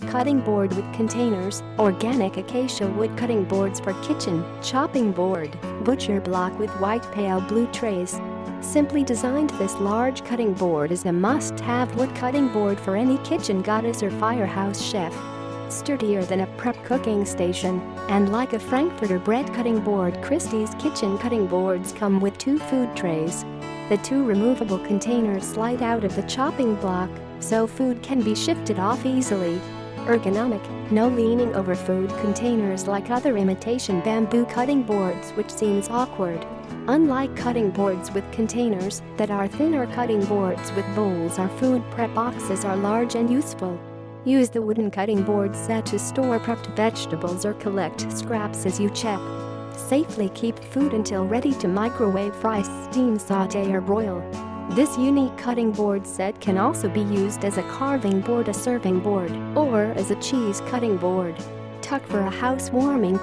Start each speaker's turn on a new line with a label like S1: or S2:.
S1: cutting board with containers, organic Acacia Wood Cutting Boards for kitchen, chopping board, butcher block with white pale blue trays. Simply designed, this large cutting board is a must-have wood cutting board for any kitchen goddess or firehouse chef. Sturdier than a prep cooking station, and like a frankfurter bread cutting board, Kristies Kitchen cutting boards come with 2 food trays. The 2 removable containers slide out of the chopping block, so food can be shifted off easily. Ergonomic, no leaning over food containers like other imitation bamboo cutting boards, which seems awkward. Unlike cutting boards with containers that are thinner, cutting boards with bowls or food prep boxes are large and useful. Use the wooden cutting board set to store prepped vegetables or collect scraps as you chop. Safely keep food until ready to microwave, fry, steam, saute or broil. This unique cutting board set can also be used as a carving board, a serving board, or as a cheese cutting board. Tuck for a housewarming